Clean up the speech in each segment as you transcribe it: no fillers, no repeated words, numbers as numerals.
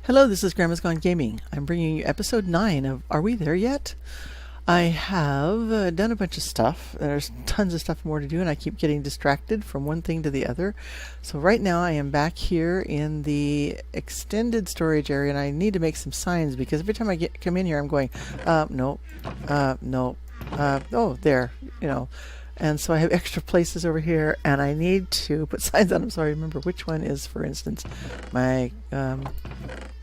Hello, this is Grandma's Gone Gaming. I'm bringing you episode 9 of Are We There Yet? I have done a bunch of stuff. There's tons of stuff more to do, and I keep getting distracted from one thing to the other. So right now I am back here in the extended storage area, and I need to make some signs because every time I come in here I'm going, no, no, oh, there, you know. And so I have extra places over here, and I need to put signs on them so I remember which one is, for instance, my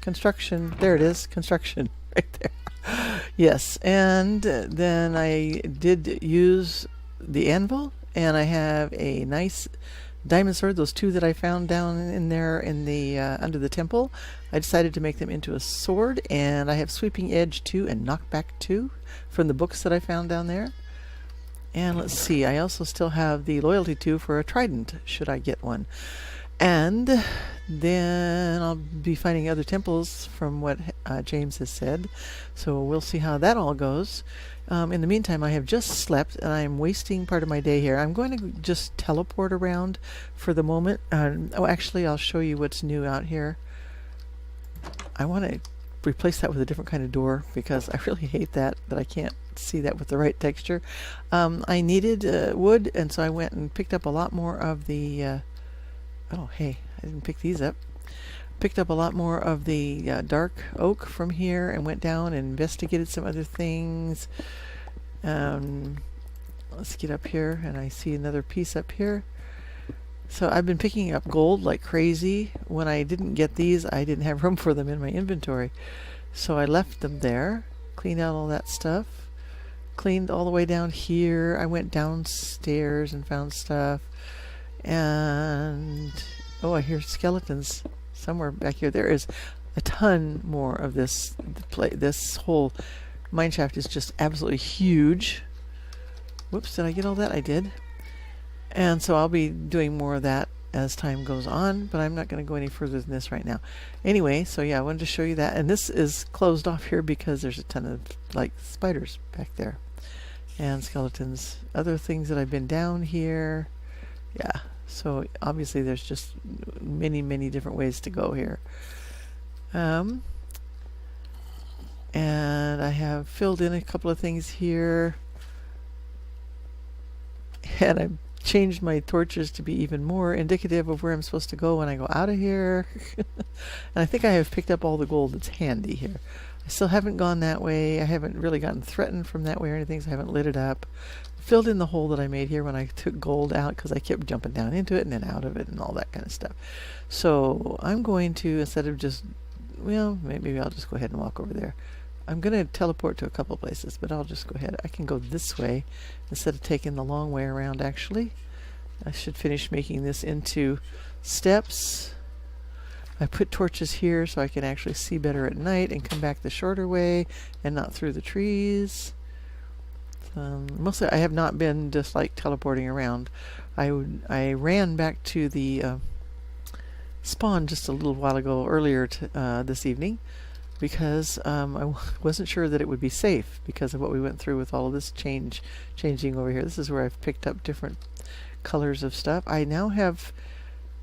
construction. There it is, construction, right there. Yes, and then I did use the anvil, and I have a nice diamond sword, those two that I found down in there in the under the temple. I decided to make them into a sword, and I have sweeping edge 2 and knockback 2 from the books that I found down there. And let's see, I also still have the loyalty 2 for a trident, should I get one. And then I'll be finding other temples from what James has said. So we'll see how that all goes. In the meantime, I have just slept, and I'm wasting part of my day here. I'm going to just teleport around for the moment. Actually, I'll show you what's new out here. I want to replace that with a different kind of door because I really hate that I can't see that with the right texture. I needed wood, and so I went and picked up a lot more of the oh hey, I didn't pick these up. Picked up a lot more of the dark oak from here and went down and investigated some other things. Let's get up here, and I see another piece up here. So I've been picking up gold like crazy. When I didn't get these, I didn't have room for them in my inventory. So I left them there, cleaned out all that stuff, cleaned all the way down here. I went downstairs and found stuff. And oh, I hear skeletons somewhere back here. There is a ton more of this. This whole mineshaft is just absolutely huge. Whoops, did I get all that? I did. And so I'll be doing more of that as time goes on, but I'm not going to go any further than this right now. Anyway, so yeah, I wanted to show you that. And this is closed off here because there's a ton of like spiders back there and skeletons. Other things that I've been down here. Yeah, so obviously there's just many different ways to go here. And I have filled in a couple of things here. And I've changed my torches to be even more indicative of where I'm supposed to go when I go out of here. And I think I have picked up all the gold that's handy here. I still haven't gone that way. I haven't really gotten threatened from that way or anything, so I haven't lit it up. Filled in the hole that I made here when I took gold out because I kept jumping down into it and then out of it and all that kind of stuff. So I'm going to, instead of just, well, maybe I'll just go ahead and walk over there. I'm going to teleport to a couple places, but I'll just go ahead. I can go this way instead of taking the long way around, actually. I should finish making this into steps. I put torches here so I can actually see better at night and come back the shorter way and not through the trees. Mostly I have not been just like teleporting around. I ran back to the spawn just a little while ago earlier this evening because I wasn't sure that it would be safe because of what we went through with all of this changing over here. This is where I've picked up different colors of stuff. I now have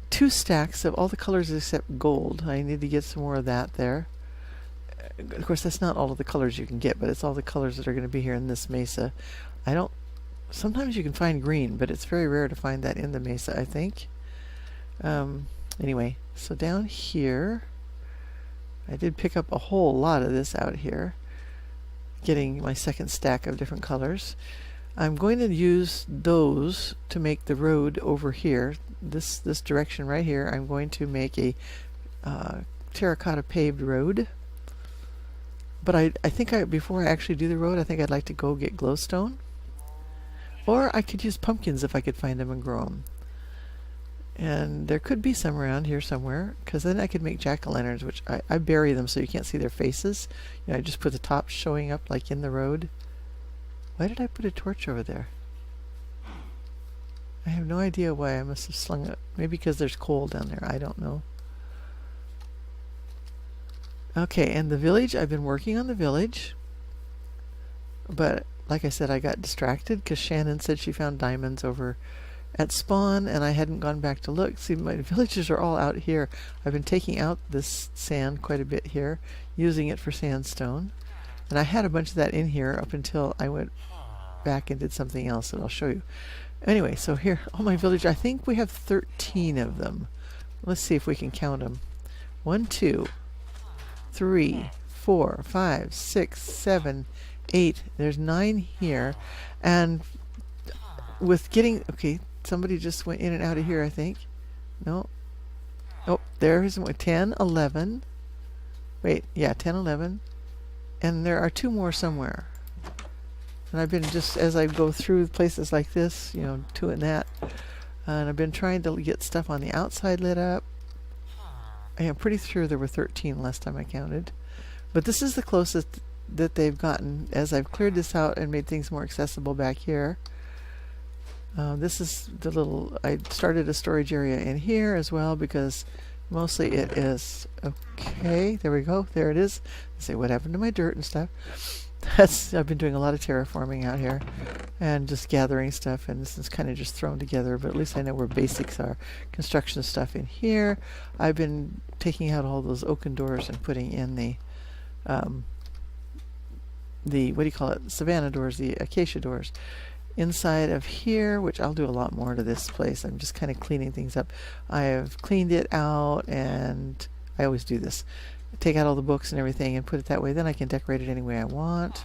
2 stacks of all the colors except gold. I need to get some more of that there. Of course, that's not all of the colors you can get, but it's all the colors that are going to be here in this mesa. Sometimes you can find green, but it's very rare to find that in the mesa, I think. Anyway, so down here, I did pick up a whole lot of this out here, getting my second stack of different colors. I'm going to use those to make the road over here. This direction right here, I'm going to make a terracotta paved road. But I think before I actually do the road, I think I'd like to go get glowstone. Or I could use pumpkins if I could find them and grow them. And there could be some around here somewhere, because then I could make jack-o'-lanterns, which I bury them so you can't see their faces. You know, I just put the top showing up like in the road. Why did I put a torch over there? I have no idea why I must have slung it. Maybe because there's coal down there. I don't know. Okay, and the village, I've been working on the village. But like I said, I got distracted because Shannon said she found diamonds over at spawn, and I hadn't gone back to look. See, my villages are all out here. I've been taking out this sand quite a bit here, using it for sandstone. And I had a bunch of that in here up until I went back and did something else that I'll show you. Anyway, so here, all my village, I think we have 13 of them. Let's see if we can count them. 1, 2, 3, 4, 5, 6, 7, 8. There's 9 here. And with getting, okay, somebody just went in and out of here, I think. No. Oh, there's 10, 11. Wait, yeah, 10, 11. And there are 2 more somewhere. And I've been just, as I go through places like this, you know, doing that. And I've been trying to get stuff on the outside lit up. I am pretty sure there were 13 last time I counted. But this is the closest that they've gotten as I've cleared this out and made things more accessible back here. This is the little, I started a storage area in here as well because mostly it is, okay, there we go, there it is. I say, what happened to my dirt and stuff? I've been doing a lot of terraforming out here and just gathering stuff, and this is kind of just thrown together, but at least I know where basics are. Construction stuff in here. I've been taking out all those oaken doors and putting in the what do you call it, savanna doors, the acacia doors inside of here, which I'll do a lot more to this place. I'm just kind of cleaning things up. I have cleaned it out, and I always do this. Take out all the books and everything and put it that way. Then I can decorate it any way I want.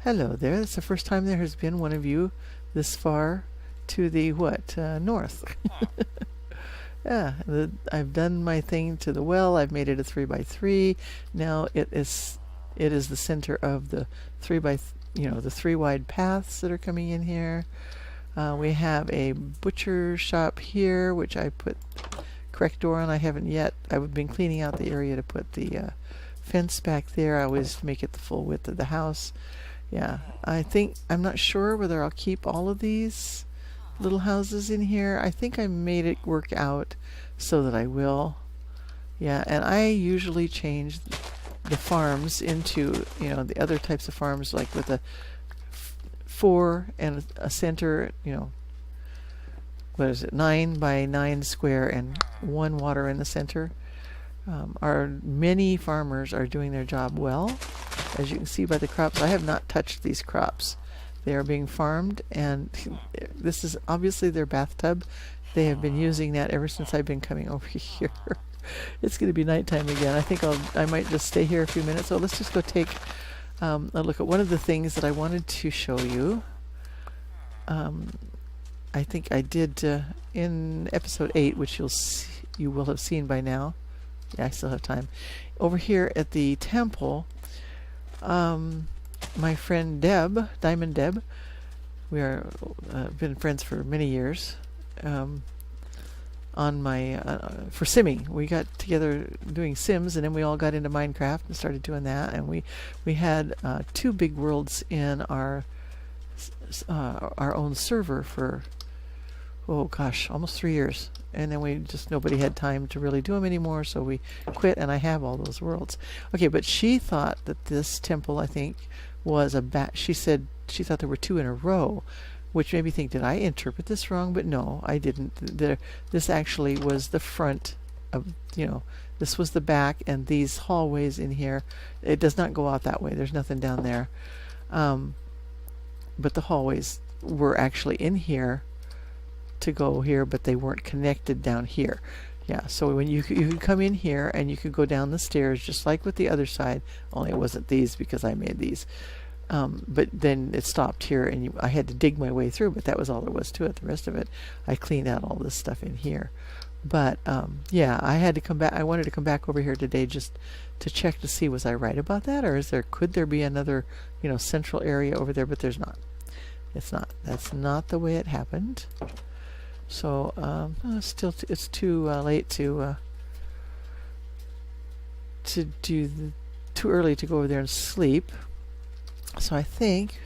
Hello there. That's the first time there has been one of you this far to the north. Yeah, I've done my thing to the well. I've made it a 3x3. Now it is the center of the the 3 wide paths that are coming in here. We have a butcher shop here, which I put correct door on. I haven't yet. I've been cleaning out the area to put the fence back there. I always make it the full width of the house. Yeah, I'm not sure whether I'll keep all of these little houses in here. I think I made it work out so that I will. Yeah, and I usually change the farms into, the other types of farms, like with a 4 and a center, what is it, 9 by 9 square and 1 water in the center. Many farmers are doing their job well. As you can see by the crops, I have not touched these crops. They are being farmed, and this is obviously their bathtub. They have been using that ever since I've been coming over here. It's going to be nighttime again. I think I might just stay here a few minutes. So let's just go take a look at one of the things that I wanted to show you. I think I did in episode 8, which you will have seen by now. Yeah, I still have time. Over here at the temple, my friend Deb, Diamond Deb, we are been friends for many years. On my for simming, we got together doing Sims, and then we all got into Minecraft and started doing that. And we had 2 big worlds in our own server for almost 3 years. And then nobody had time to really do them anymore, so we quit, and I have all those worlds. Okay, but she thought that this temple, I think, was she said she thought there were 2 in a row, which made me think, did I interpret this wrong? But no, I didn't. This actually was the front of, this was the back, and these hallways in here, it does not go out that way. There's nothing down there. But the hallways were actually in here to go here, but they weren't connected down here. Yeah, so when you could come in here, and you could go down the stairs just like with the other side, only it wasn't these because I made these. But then it stopped here, and I had to dig my way through, but that was all there was to it. The rest of it, I cleaned out all this stuff in here. But yeah, I had to come back. I wanted to come back over here today just to check to see, was I right about that, or could there be another, central area over there? But there's not. It's not. That's not the way it happened. So it's too late to do too early to go over there and sleep. So I think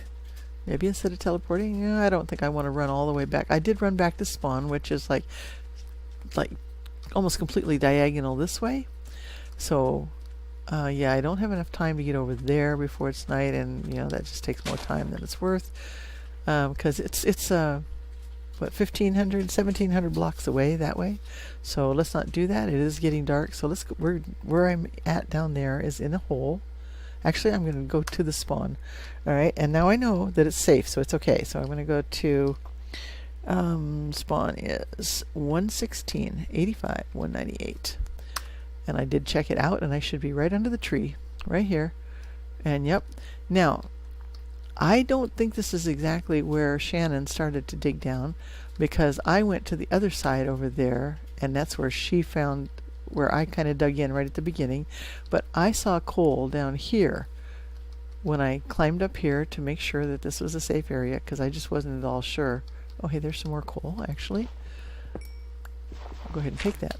maybe instead of teleporting, I don't think I want to run all the way back. I did run back to spawn, which is like almost completely diagonal this way. So yeah, I don't have enough time to get over there before it's night, and that just takes more time than it's worth. Because it's what, 1,500, 1,700 blocks away that way. So let's not do that. It is getting dark. So let's go, where I'm at down there is in a hole. Actually, I'm going to go to the spawn. All right, and now I know that it's safe, so it's okay. So I'm going to go to spawn is 116, 85, 198. And I did check it out, and I should be right under the tree, right here. And yep. Now, I don't think this is exactly where Shannon started to dig down, because I went to the other side over there, and that's where she found where I kind of dug in right at the beginning. But I saw coal down here when I climbed up here to make sure that this was a safe area, because I just wasn't at all sure. Oh, hey, there's some more coal, actually. I'll go ahead and take that.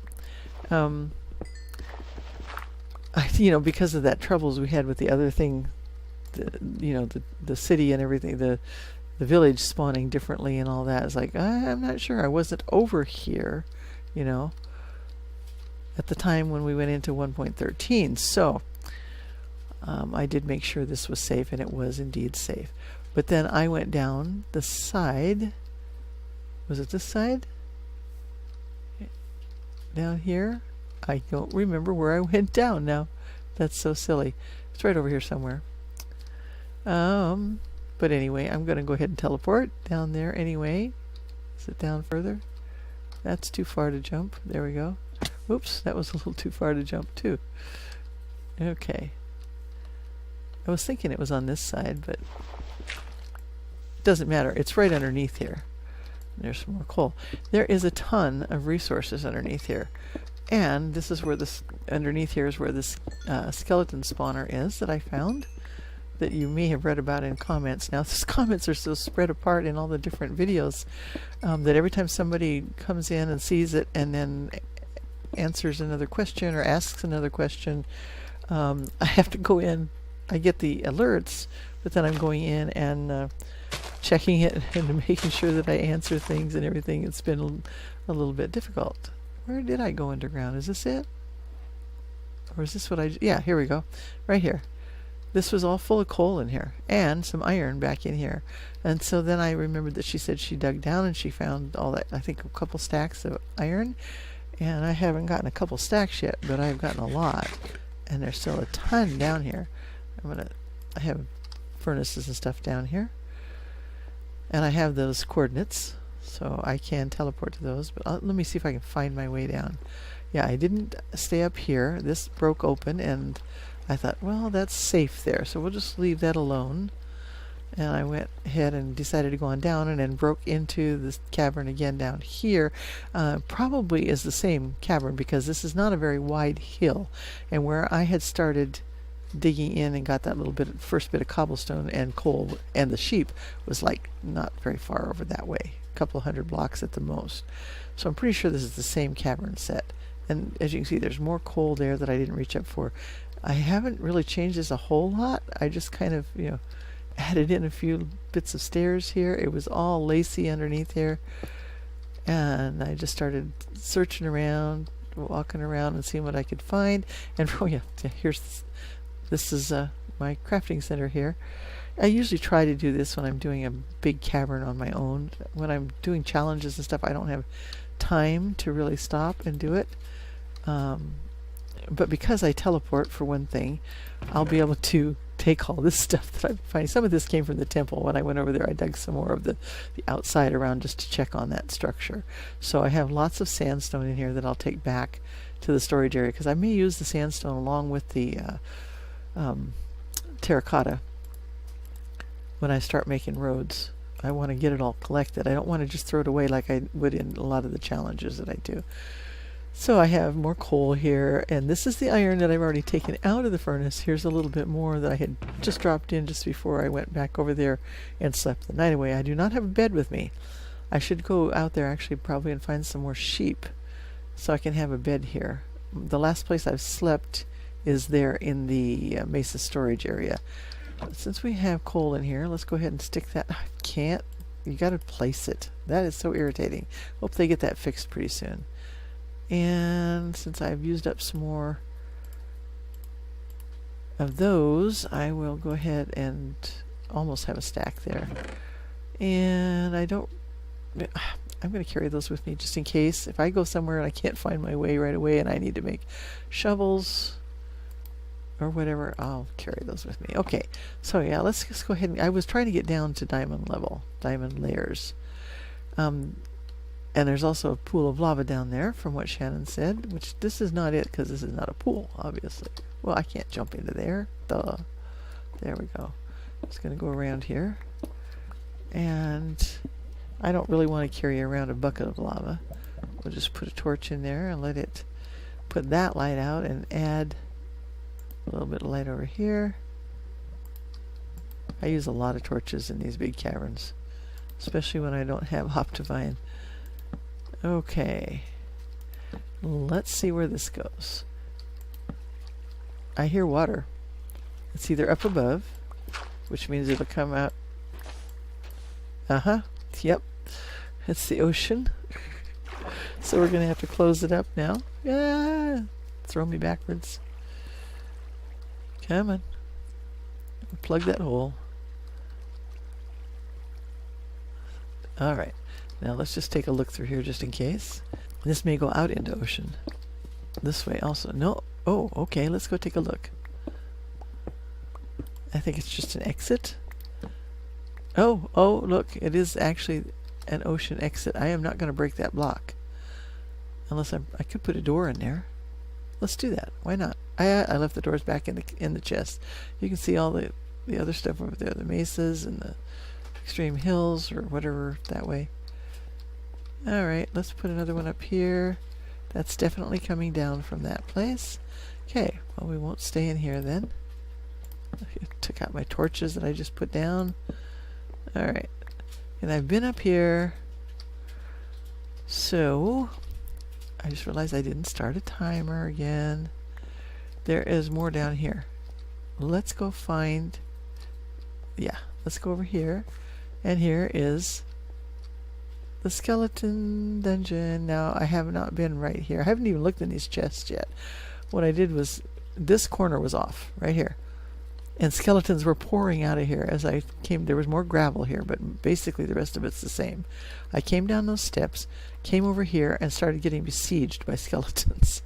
You know, because of that troubles we had with the other thing, the city and everything, the village spawning differently and all that. It's like, I'm not sure. I wasn't over here, you know, at the time when we went into 1.13. So I did make sure this was safe, and it was indeed safe. But then I went down the side. Was it this side? Down here? I don't remember where I went down now. That's so silly. It's right over here somewhere. But anyway, I'm going to go ahead and teleport down there anyway. Is it down further? That's too far to jump. There we go. Oops, that was a little too far to jump too. Okay. I was thinking it was on this side, but it doesn't matter. It's right underneath here. There's some more coal. There is a ton of resources underneath here. And this is where this, underneath here is where this skeleton spawner is that I found, that you may have read about in comments. Now, these comments are so spread apart in all the different videos that every time somebody comes in and sees it and then answers another question or asks another question, I have to go in. I get the alerts, but then I'm going in and checking it and making sure that I answer things and everything. It's been a little bit difficult. Where did I go underground? Is this it? Or is this what I... Yeah, here we go. Right here. This was all full of coal in here. And some iron back in here. And so then I remembered that she said she dug down and she found all that, I think a couple stacks of iron. And I haven't gotten a couple stacks yet, but I've gotten a lot. And there's still a ton down here. I have furnaces and stuff down here. And I have those coordinates, so I can teleport to those. But let me see if I can find my way down. Yeah, I didn't stay up here. This broke open, and I thought, well, that's safe there, so we'll just leave that alone. And I went ahead and decided to go on down, and then broke into this cavern again down here. Probably is the same cavern, because this is not a very wide hill. And where I had started digging in and got that little bit, first bit of cobblestone and coal and the sheep, was like not very far over that way, a couple hundred blocks at the most. So I'm pretty sure this is the same cavern set. And as you can see, there's more coal there that I didn't reach up for. I haven't really changed this a whole lot. I just kind of, you know, added in a few bits of stairs here. It was all lacy underneath here, and I just started searching around, walking around and seeing what I could find. And oh yeah, this is my crafting center here. I usually try to do this when I'm doing a big cavern on my own. When I'm doing challenges and stuff, I don't have time to really stop and do it. But because I teleport, for one thing, I'll be able to take all this stuff that I'm finding. Some of this came from the temple. When I went over there, I dug some more of the outside around just to check on that structure. So I have lots of sandstone in here that I'll take back to the storage area, because I may use the sandstone along with the terracotta when I start making roads. I want to get it all collected. I don't want to just throw it away like I would in a lot of the challenges that I do. So I have more coal here, and this is the iron that I've already taken out of the furnace. Here's a little bit more that I had just dropped in just before I went back over there and slept the night away. I do not have a bed with me. I should go out there actually probably and find some more sheep so I can have a bed here. The last place I've slept is there in the Mesa storage area. But since we have coal in here, let's go ahead and stick that. I can't. You got to place it. That is so irritating. Hope they get that fixed pretty soon. And since I've used up some more of those, I will go ahead and almost have a stack there. And I don't... I'm going to carry those with me just in case. If I go somewhere and I can't find my way right away and I need to make shovels or whatever, I'll carry those with me. Okay, so yeah, let's just go ahead and... I was trying to get down to diamond level, diamond layers. And there's also a pool of lava down there, from what Shannon said, which this is not it, because this is not a pool, obviously. Well, I can't jump into there. Duh. There we go. Just going to go around here. And I don't really want to carry around a bucket of lava. We'll just put a torch in there and let it put that light out and add a little bit of light over here. I use a lot of torches in these big caverns, especially when I don't have Optifine. Okay, let's see where this goes. I hear water. It's either up above, which means it'll come out. Yep, it's the ocean. So we're gonna have to close it up now. Yeah, throw me backwards. Come on. Plug that hole. Alright. Now let's just take a look through here just in case. This may go out into ocean. This way also. No. Oh, okay. Let's go take a look. I think it's just an exit. Oh, look. It is actually an ocean exit. I am not going to break that block. Unless I could put a door in there. Let's do that. Why not? I left the doors back in the chest. You can see all the other stuff over there, the mesas and the extreme hills or whatever that way. All right, let's put another one up here. That's definitely coming down from that place. Okay, well, we won't stay in here then. I took out my torches that I just put down. All right, and I've been up here. So I just realized I didn't start a timer again. There is more down here. Let's go find... Yeah, let's go over here. And here is the skeleton dungeon. Now, I have not been right here. I haven't even looked in these chests yet. What I did was... This corner was off, right here. And skeletons were pouring out of here as I came. There was more gravel here, but basically the rest of it's the same. I came down those steps, came over here, and started getting besieged by skeletons.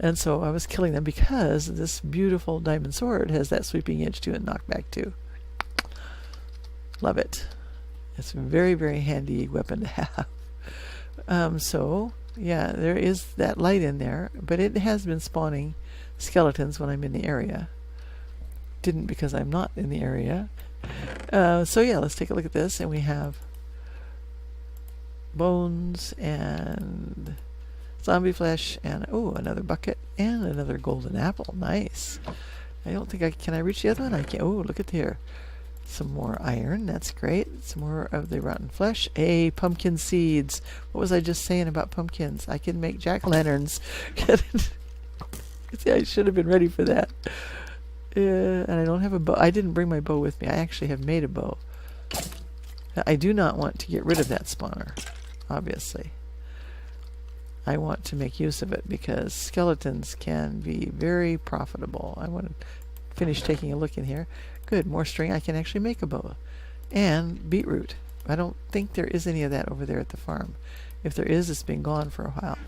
And so I was killing them because this beautiful diamond sword has that sweeping edge to it and knockback too. Love it. It's a very, very handy weapon to have. So, yeah, there is that light in there, but it has been spawning skeletons when I'm in the area. Didn't because I'm not in the area. So yeah, let's take a look at this, and we have bones and zombie flesh and another bucket and another golden apple. Nice. I don't think can I reach the other one? I can't. Oh, look at here. Some more iron. That's great. Some more of the rotten flesh. Pumpkin seeds. What was I just saying about pumpkins? I can make jack-o'-lanterns. See, I should have been ready for that. And I don't have a bow. I didn't bring my bow with me. I actually have made a bow. I do not want to get rid of that spawner, obviously. I want to make use of it because skeletons can be very profitable. I want to finish taking a look in here. Good, more string. I can actually make a bow. And beetroot. I don't think there is any of that over there at the farm. If there is, it's been gone for a while.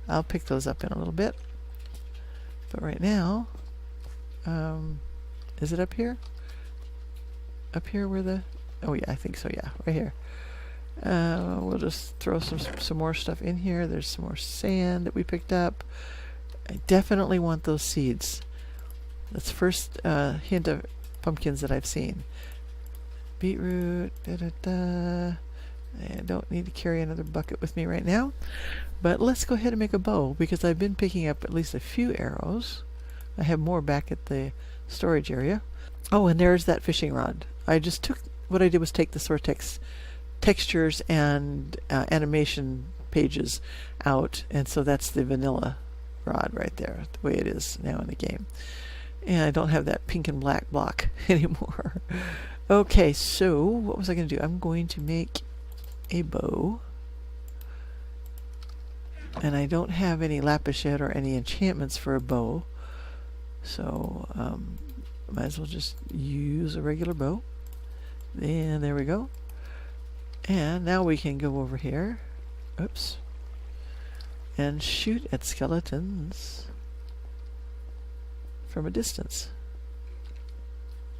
I'll pick those up in a little bit. But right now... is it up here? Up here where the... Oh yeah, I think so, yeah. Right here. We'll just throw some more stuff in here. There's some more sand that we picked up. I definitely want those seeds. That's first hint of pumpkins that I've seen. Beetroot. I don't need to carry another bucket with me right now. But let's go ahead and make a bow because I've been picking up at least a few arrows. I have more back at the storage area. Oh, and there's that fishing rod. What I did was take the Sortex textures and animation pages out, and so that's the vanilla rod right there, the way it is now in the game. And I don't have that pink and black block anymore. Okay, so what was I going to do? I'm going to make a bow. And I don't have any lapis yet or any enchantments for a bow. So, might as well just use a regular bow. And there we go. And now we can go over here. Oops. And shoot at skeletons from a distance.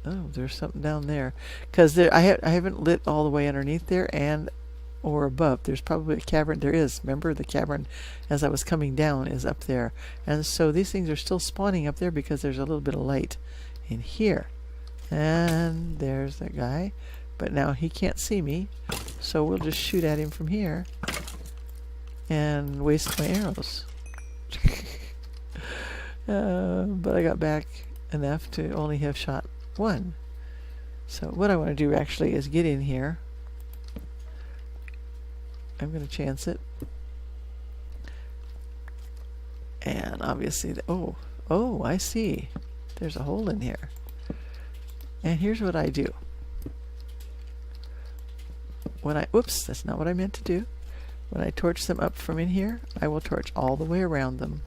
Oh, there's something down there. Because I haven't lit all the way underneath there and or above. There's probably a cavern. There is. Remember, the cavern as I was coming down is up there. And so these things are still spawning up there because there's a little bit of light in here. And there's that guy. But now he can't see me. So we'll just shoot at him from here and waste my arrows. But I got back enough to only have shot one. So what I want to do actually is get in here. I'm going to chance it. And obviously, oh, I see. There's a hole in here. And here's what I do. Whoops, that's not what I meant to do. When I torch them up from in here, I will torch all the way around them.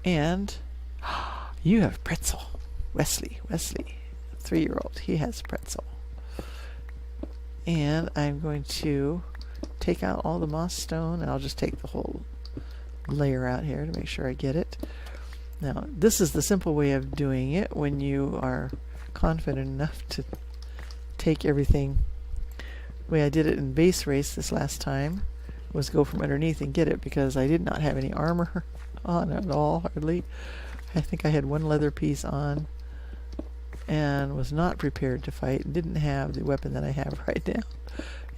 And you have pretzel. Wesley, 3-year-old, he has pretzel. And I'm going to take out all the moss stone, and I'll just take the whole layer out here to make sure I get it. Now, this is the simple way of doing it when you are confident enough to take everything. The way I did it in base race this last time was go from underneath and get it, because I did not have any armor on at all, hardly. I think I had one leather piece on and was not prepared to fight, and didn't have the weapon that I have right now,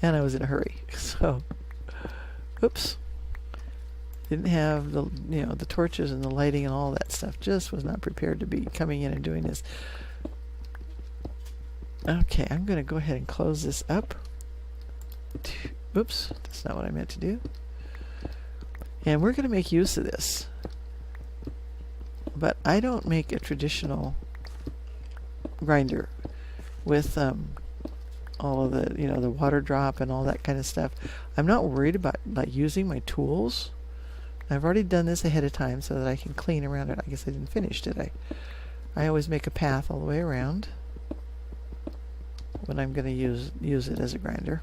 and I was in a hurry. So, oops. Didn't have the the torches and the lighting and all that stuff. Just was not prepared to be coming in and doing this. Okay, I'm going to go ahead and close this up. Oops, that's not what I meant to do. And we're going to make use of this. But I don't make a traditional grinder with all of the the water drop and all that kind of stuff. I'm not worried about using my tools. I've already done this ahead of time so that I can clean around it. I guess I didn't finish, did I? I always make a path all the way around when I'm going to use it as a grinder.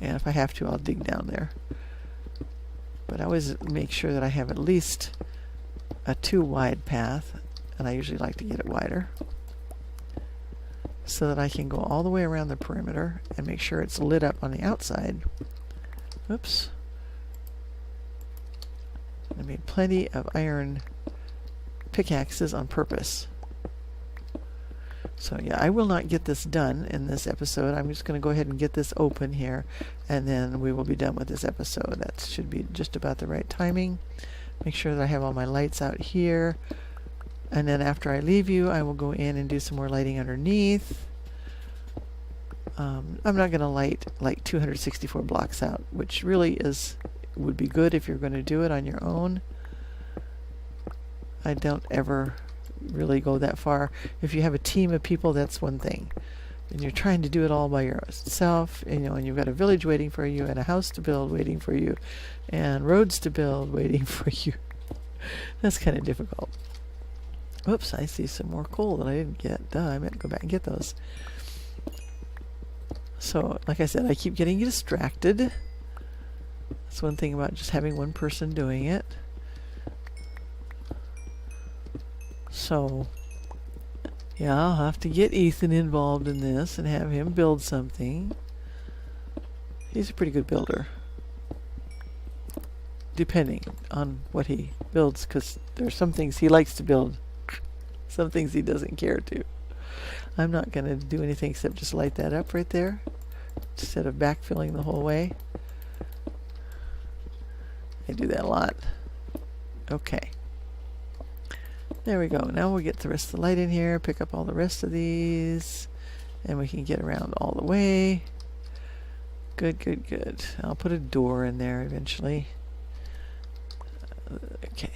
And if I have to, I'll dig down there. But I always make sure that I have at least a 2-wide path, and I usually like to get it wider, so that I can go all the way around the perimeter and make sure it's lit up on the outside. Oops. I made plenty of iron pickaxes on purpose. So yeah, I will not get this done in this episode. I'm just going to go ahead and get this open here, and then we will be done with this episode. That should be just about the right timing. Make sure that I have all my lights out here. And then after I leave you, I will go in and do some more lighting underneath. I'm not going to light like 264 blocks out, which really would be good if you're going to do it on your own. I don't ever really go that far. If you have a team of people, that's one thing. And you're trying to do it all by yourself, and you've got a village waiting for you, and a house to build waiting for you, and roads to build waiting for you. That's kind of difficult. Oops, I see some more coal that I didn't get. Duh, I meant to go back and get those. So, like I said, I keep getting distracted. That's one thing about just having one person doing it. So, yeah, I'll have to get Ethan involved in this and have him build something. He's a pretty good builder, depending on what he builds, because there are some things he likes to build, some things he doesn't care to. I'm not going to do anything except just light that up right there, instead of backfilling the whole way. I do that a lot. Okay. There we go. Now we'll get the rest of the light in here, pick up all the rest of these, and we can get around all the way. Good, good, good. I'll put a door in there eventually. Okay.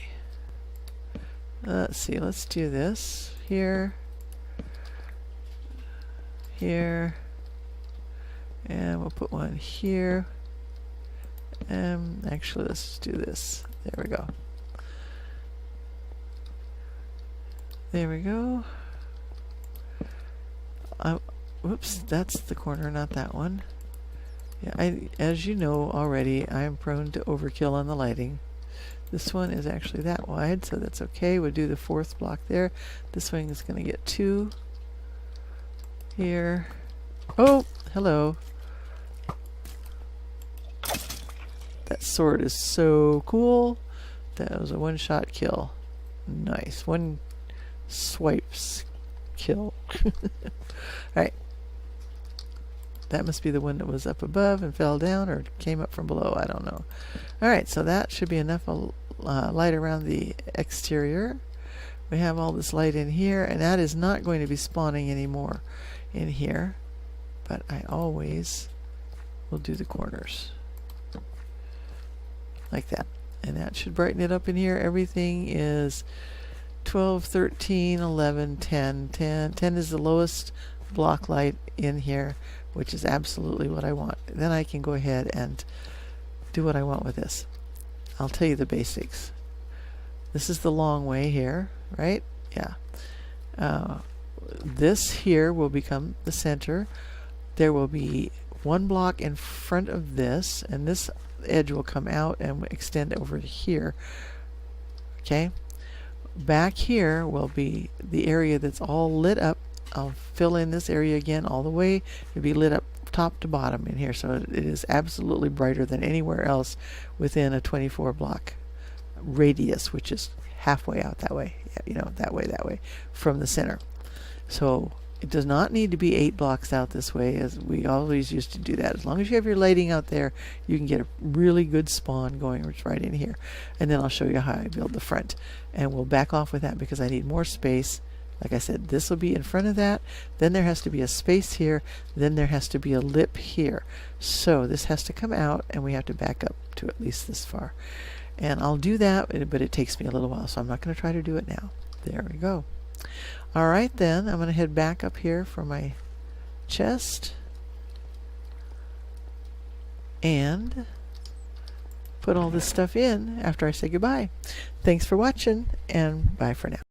Let's see. Let's do this here, here, and we'll put one here. Actually, let's do this. There we go. There we go. whoops, that's the corner, not that one. Yeah, as you know already, I am prone to overkill on the lighting. This one is actually that wide, so that's okay. We'll do the fourth block there. This one is going to get 2 here. Oh, hello. That sword is so cool. That was a one-shot kill. Nice. One swipes kill. Alright. That must be the one that was up above and fell down or came up from below. I don't know. Alright, so that should be enough light around the exterior. We have all this light in here, and that is not going to be spawning anymore in here. But I always will do the corners. Like that. And that should brighten it up in here. Everything is 12, 13, 11, 10. 10 is the lowest block light in here, which is absolutely what I want. Then I can go ahead and do what I want with this. I'll tell you the basics. This is the long way here, right? Yeah. This here will become the center. There will be one block in front of this, and this edge will come out and extend over to here. Okay? Back here will be the area that's all lit up. I'll fill in this area again all the way. It'll be lit up top to bottom in here, so it is absolutely brighter than anywhere else within a 24 block radius, which is halfway out that way. You know, that way from the center. So it does not need to be 8 blocks out this way, as we always used to do that. As long as you have your lighting out there, you can get a really good spawn going right in here. And then I'll show you how I build the front. And we'll back off with that because I need more space. Like I said, this will be in front of that. Then there has to be a space here. Then there has to be a lip here. So this has to come out, and we have to back up to at least this far. And I'll do that, but it takes me a little while, so I'm not going to try to do it now. There we go. Alright then, I'm going to head back up here for my chest and put all this stuff in after I say goodbye. Thanks for watching, and bye for now.